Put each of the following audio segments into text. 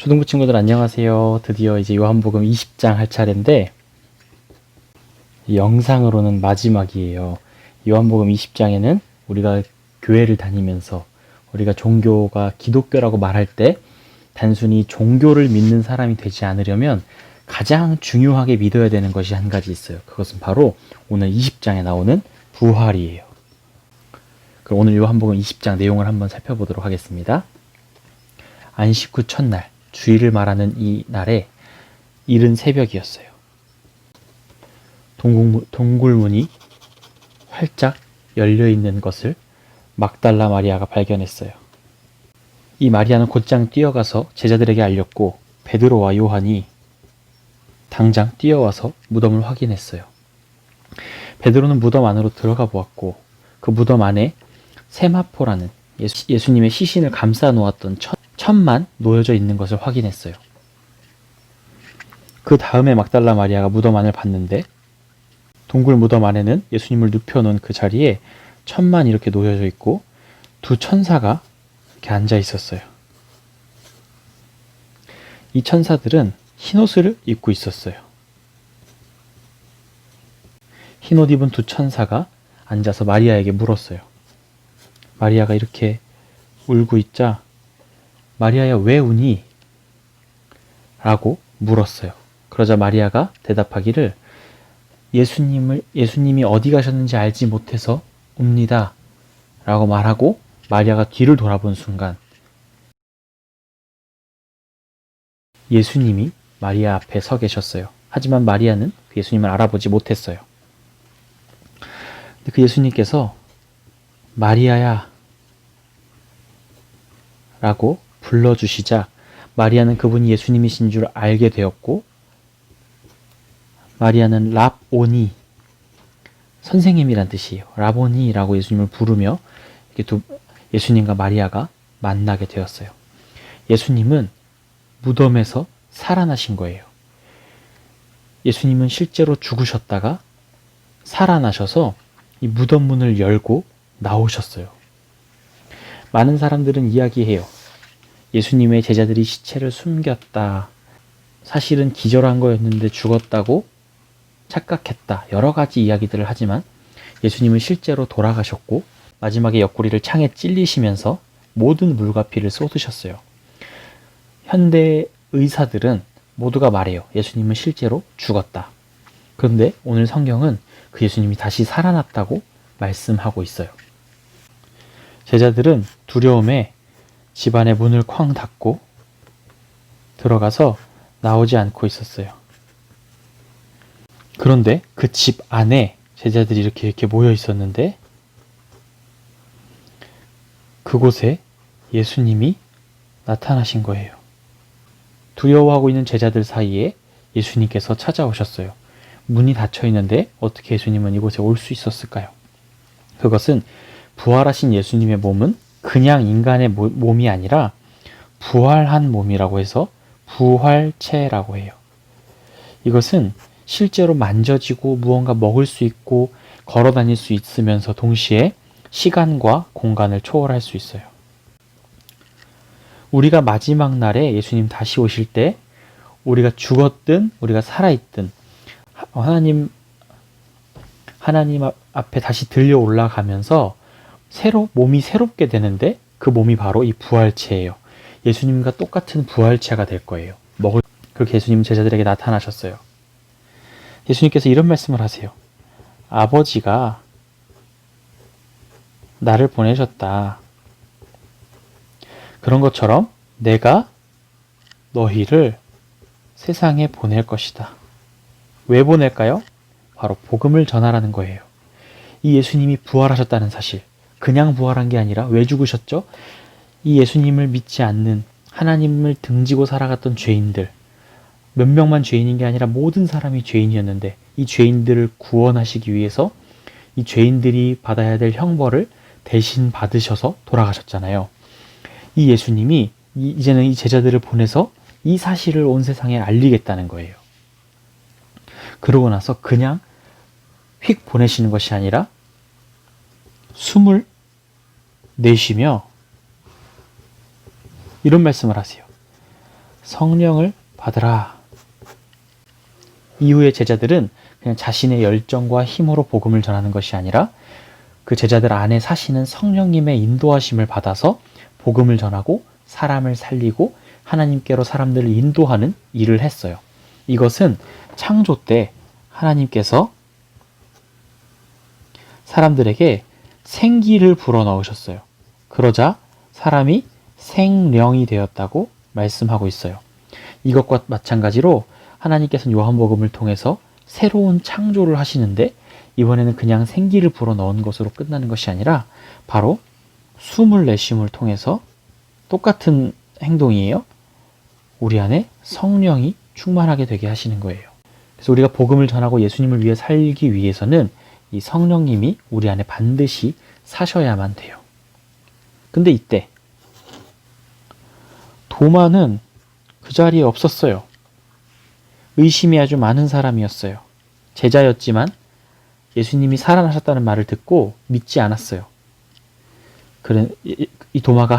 초등부 친구들 안녕하세요. 드디어 이제 요한복음 20장 할 차례인데 영상으로는 마지막이에요. 요한복음 20장에는 우리가 교회를 다니면서 우리가 종교가 기독교라고 말할 때 단순히 종교를 믿는 사람이 되지 않으려면 가장 중요하게 믿어야 되는 것이 한 가지 있어요. 그것은 바로 오늘 20장에 나오는 부활이에요. 그럼 오늘 요한복음 20장 내용을 한번 살펴보도록 하겠습니다. 안식 후 첫날, 주일을 말하는 이 날에 이른 새벽이었어요. 동굴문이 활짝 열려있는 것을 막달라 마리아가 발견했어요. 이 마리아는 곧장 뛰어가서 제자들에게 알렸고 베드로와 요한이 당장 뛰어와서 무덤을 확인했어요. 베드로는 무덤 안으로 들어가 보았고 그 무덤 안에 세마포라는 예수님의 시신을 감싸 놓았던 천만 놓여져 있는 것을 확인했어요. 그 다음에 막달라 마리아가 무덤 안을 봤는데 동굴 무덤 안에는 예수님을 눕혀놓은 그 자리에 천만 이렇게 놓여져 있고 두 천사가 이렇게 앉아 있었어요. 이 천사들은 흰옷을 입고 있었어요. 흰옷 입은 두 천사가 앉아서 마리아에게 물었어요. 마리아가 이렇게 울고 있자 마리아야 왜 우니? 라고 물었어요. 그러자 마리아가 대답하기를 예수님이 어디 가셨는지 알지 못해서 웁니다. 라고 말하고 마리아가 뒤를 돌아본 순간 예수님이 마리아 앞에 서 계셨어요. 하지만 마리아는 그 예수님을 알아보지 못했어요. 근데 그 예수님께서 마리아야 라고 불러주시자 마리아는 그분이 예수님이신 줄 알게 되었고 마리아는 랍오니 선생님이란 뜻이에요. 라보니라고 예수님을 부르며 이렇게 예수님과 마리아가 만나게 되었어요. 예수님은 무덤에서 살아나신 거예요. 예수님은 실제로 죽으셨다가 살아나셔서 이 무덤 문을 열고 나오셨어요. 많은 사람들은 이야기해요. 예수님의 제자들이 시체를 숨겼다. 사실은 기절한 거였는데 죽었다고 착각했다. 여러 가지 이야기들을 하지만 예수님은 실제로 돌아가셨고 마지막에 옆구리를 창에 찔리시면서 모든 물과 피를 쏟으셨어요. 현대 의사들은 모두가 말해요. 예수님은 실제로 죽었다. 그런데 오늘 성경은 그 예수님이 다시 살아났다고 말씀하고 있어요. 제자들은 두려움에 집안의 문을 쾅 닫고 들어가서 나오지 않고 있었어요. 그런데 그 집 안에 제자들이 이렇게 모여 있었는데 그곳에 예수님이 나타나신 거예요. 두려워하고 있는 제자들 사이에 예수님께서 찾아오셨어요. 문이 닫혀 있는데 어떻게 예수님은 이곳에 올 수 있었을까요? 그것은 부활하신 예수님의 몸은 그냥 인간의 몸이 아니라 부활한 몸이라고 해서 부활체라고 해요. 이것은 실제로 만져지고 무언가 먹을 수 있고 걸어 다닐 수 있으면서 동시에 시간과 공간을 초월할 수 있어요. 우리가 마지막 날에 예수님 다시 오실 때 우리가 죽었든 우리가 살아있든 하나님 앞에 다시 들려 올라가면서 몸이 새롭게 되는데 그 몸이 바로 이 부활체예요. 예수님과 똑같은 부활체가 될 거예요. 그렇게 예수님은 제자들에게 나타나셨어요. 예수님께서 이런 말씀을 하세요. 아버지가 나를 보내셨다. 그런 것처럼 내가 너희를 세상에 보낼 것이다. 왜 보낼까요? 바로 복음을 전하라는 거예요. 이 예수님이 부활하셨다는 사실. 그냥 부활한 게 아니라 왜 죽으셨죠? 이 예수님을 믿지 않는 하나님을 등지고 살아갔던 죄인들, 몇 명만 죄인인 게 아니라 모든 사람이 죄인이었는데 이 죄인들을 구원하시기 위해서 이 죄인들이 받아야 될 형벌을 대신 받으셔서 돌아가셨잖아요. 이 예수님이 이제는 이 제자들을 보내서 이 사실을 온 세상에 알리겠다는 거예요. 그러고 나서 그냥 휙 보내시는 것이 아니라 숨을 내쉬며 이런 말씀을 하세요. 성령을 받으라. 이후에 제자들은 그냥 자신의 열정과 힘으로 복음을 전하는 것이 아니라 그 제자들 안에 사시는 성령님의 인도하심을 받아서 복음을 전하고 사람을 살리고 하나님께로 사람들을 인도하는 일을 했어요. 이것은 창조 때 하나님께서 사람들에게 생기를 불어넣으셨어요. 그러자 사람이 생령이 되었다고 말씀하고 있어요. 이것과 마찬가지로 하나님께서는 요한복음을 통해서 새로운 창조를 하시는데 이번에는 그냥 생기를 불어넣은 것으로 끝나는 것이 아니라 바로 숨을 내쉼을 통해서 똑같은 행동이에요. 우리 안에 성령이 충만하게 되게 하시는 거예요. 그래서 우리가 복음을 전하고 예수님을 위해 살기 위해서는 이 성령님이 우리 안에 반드시 사셔야만 돼요. 근데 이때 도마는 그 자리에 없었어요. 의심이 아주 많은 사람이었어요. 제자였지만 예수님이 살아나셨다는 말을 듣고 믿지 않았어요. 그때 이 도마가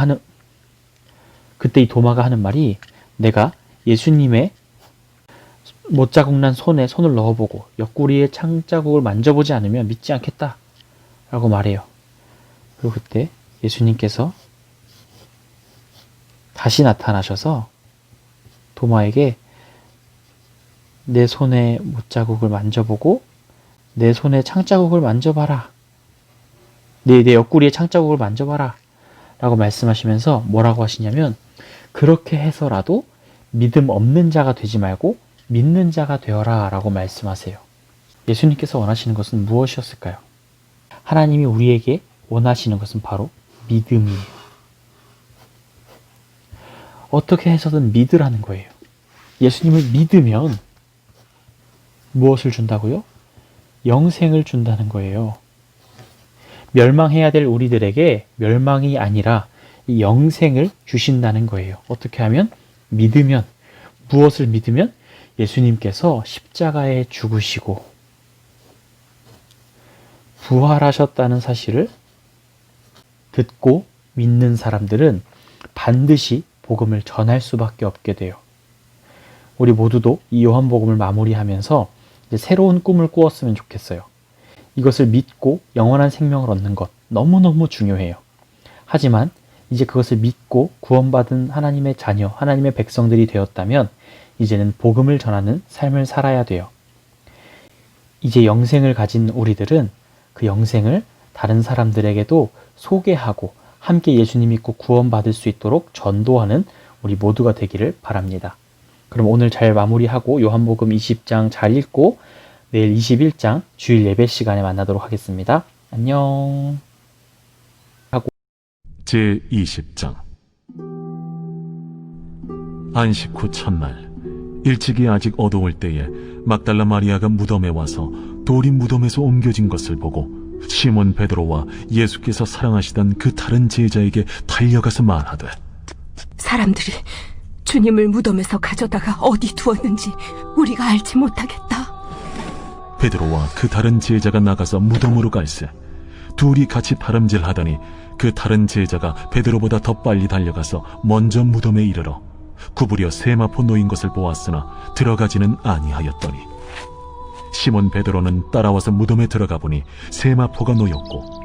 하는 말이 내가 예수님의 못자국 난 손에 손을 넣어보고 옆구리에 창자국을 만져보지 않으면 믿지 않겠다 라고 말해요. 그리고 그때 예수님께서 다시 나타나셔서 도마에게 내 손에 못자국을 만져보고 내 손에 창자국을 만져봐라. 내 옆구리에 창자국을 만져봐라 라고 말씀하시면서 뭐라고 하시냐면 그렇게 해서라도 믿음 없는 자가 되지 말고 믿는 자가 되어라 라고 말씀하세요. 예수님께서 원하시는 것은 무엇이었을까요? 하나님이 우리에게 원하시는 것은 바로 믿음이에요. 어떻게 해서든 믿으라는 거예요. 예수님을 믿으면 무엇을 준다고요? 영생을 준다는 거예요. 멸망해야 될 우리들에게 멸망이 아니라 이 영생을 주신다는 거예요. 어떻게 하면? 믿으면. 무엇을 믿으면? 예수님께서 십자가에 죽으시고 부활하셨다는 사실을 듣고 믿는 사람들은 반드시 복음을 전할 수밖에 없게 돼요. 우리 모두도 이 요한복음을 마무리하면서 이제 새로운 꿈을 꾸었으면 좋겠어요. 이것을 믿고 영원한 생명을 얻는 것 너무너무 중요해요. 하지만 이제 그것을 믿고 구원받은 하나님의 자녀, 하나님의 백성들이 되었다면 이제는 복음을 전하는 삶을 살아야 돼요. 이제 영생을 가진 우리들은 그 영생을 다른 사람들에게도 소개하고 함께 예수님 믿고 구원받을 수 있도록 전도하는 우리 모두가 되기를 바랍니다. 그럼 오늘 잘 마무리하고 요한복음 20장 잘 읽고 내일 21장 주일 예배 시간에 만나도록 하겠습니다. 안녕. 제20장 안식 후 첫날 일찍이 아직 어두울 때에 막달라 마리아가 무덤에 와서 돌이 무덤에서 옮겨진 것을 보고 시몬 베드로와 예수께서 사랑하시던 그 다른 제자에게 달려가서 말하되 사람들이 주님을 무덤에서 가져다가 어디 두었는지 우리가 알지 못하겠다. 베드로와 그 다른 제자가 나가서 무덤으로 갈새 둘이 같이 바람질하더니 그 다른 제자가 베드로보다 더 빨리 달려가서 먼저 무덤에 이르러 구부려 세마포 놓인 것을 보았으나 들어가지는 아니하였더니 시몬 베드로는 따라와서 무덤에 들어가 보니 세마포가 놓였고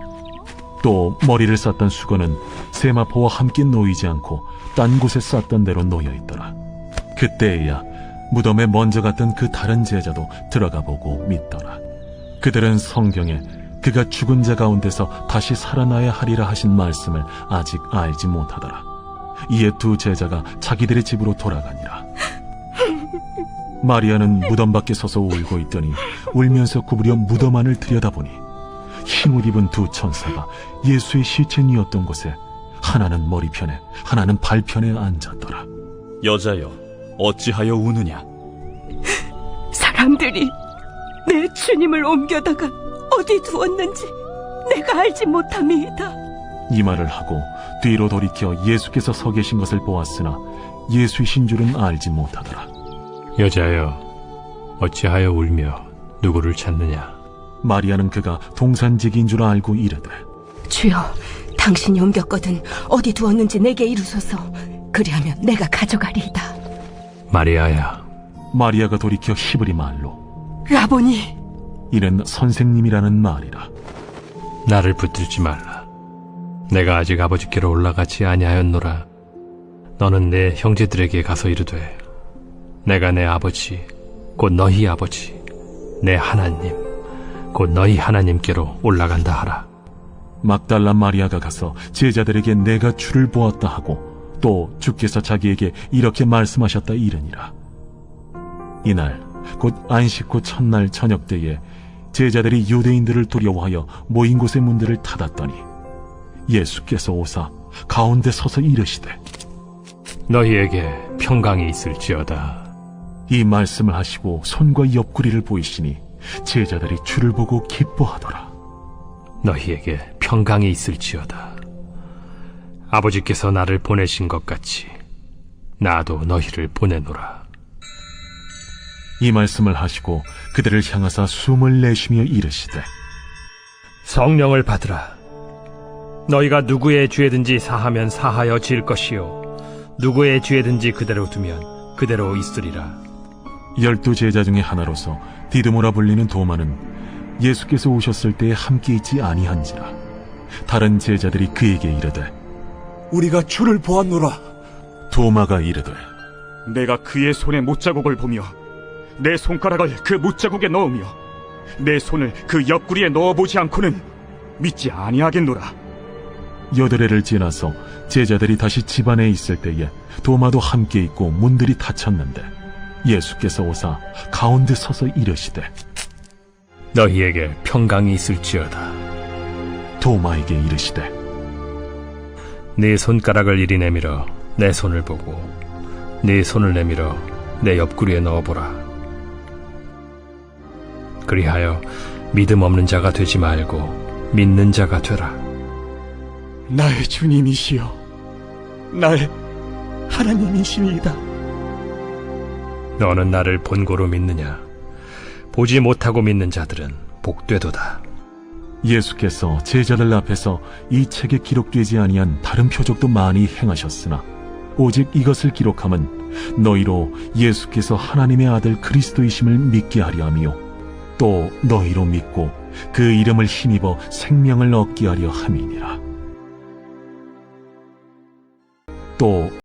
또 머리를 쌌던 수건은 세마포와 함께 놓이지 않고 딴 곳에 쌌던 대로 놓여있더라. 그때에야 무덤에 먼저 갔던 그 다른 제자도 들어가 보고 믿더라. 그들은 성경에 그가 죽은 자 가운데서 다시 살아나야 하리라 하신 말씀을 아직 알지 못하더라. 이에 두 제자가 자기들의 집으로 돌아가니라. 마리아는 무덤 밖에 서서 울고 있더니 울면서 구부려 무덤 안을 들여다보니 흰옷 입은 두 천사가 예수의 시체니었던 곳에 하나는 머리편에 하나는 발편에 앉았더라. 여자여, 어찌하여 우느냐? 사람들이 내 주님을 옮겨다가 어디 두었는지 내가 알지 못함이다. 이 말을 하고 뒤로 돌이켜 예수께서 서 계신 것을 보았으나 예수이신 줄은 알지 못하더라. 여자여, 어찌하여 울며 누구를 찾느냐? 마리아는 그가 동산지기인 줄 알고 이르되 주여, 당신이 옮겼거든 어디 두었는지 내게 이루소서. 그리하면 내가 가져가리이다. 마리아야, 마리아가 돌이켜 히브리 말로 라보니, 이는 선생님이라는 말이라. 나를 붙들지 말라. 내가 아직 아버지께로 올라가지 아니하였노라. 너는 내 형제들에게 가서 이르되, 내가 내 아버지 곧 너희 아버지 내 하나님 곧 너희 하나님께로 올라간다 하라. 막달라 마리아가 가서 제자들에게 내가 주를 보았다 하고 또 주께서 자기에게 이렇게 말씀하셨다 이르니라. 이날 곧 안식 후 첫날 저녁 때에 제자들이 유대인들을 두려워하여 모인 곳의 문들을 닫았더니 예수께서 오사 가운데 서서 이르시되 너희에게 평강이 있을지어다. 이 말씀을 하시고 손과 옆구리를 보이시니 제자들이 주를 보고 기뻐하더라. 너희에게 평강이 있을지어다. 아버지께서 나를 보내신 것 같이 나도 너희를 보내노라. 이 말씀을 하시고 그들을 향하사 숨을 내쉬며 이르시되 성령을 받으라. 너희가 누구의 죄든지 사하면 사하여 질 것이요 누구의 죄든지 그대로 두면 그대로 있으리라. 12 제자 중에 하나로서 디드모라 불리는 도마는 예수께서 오셨을 때에 함께 있지 아니한지라. 다른 제자들이 그에게 이르되 우리가 주를 보았노라. 도마가 이르되 내가 그의 손에 못자국을 보며 내 손가락을 그 못자국에 넣으며 내 손을 그 옆구리에 넣어보지 않고는 믿지 아니하겠노라. 8회를 지나서 제자들이 다시 집안에 있을 때에 도마도 함께 있고 문들이 닫혔는데 예수께서 오사 가운데 서서 이르시되 너희에게 평강이 있을지어다. 도마에게 이르시되 네 손가락을 이리 내밀어 내 손을 보고 네 손을 내밀어 내 옆구리에 넣어보라. 그리하여 믿음 없는 자가 되지 말고 믿는 자가 되라. 나의 주님이시여, 나의 하나님이시니이다. 너는 나를 본고로 믿느냐? 보지 못하고 믿는 자들은 복되도다. 예수께서 제자들 앞에서 이 책에 기록되지 아니한 다른 표적도 많이 행하셨으나 오직 이것을 기록함은 너희로 예수께서 하나님의 아들 그리스도이심을 믿게 하려 하며 또 너희로 믿고 그 이름을 힘입어 생명을 얻게 하려 함이니라. 또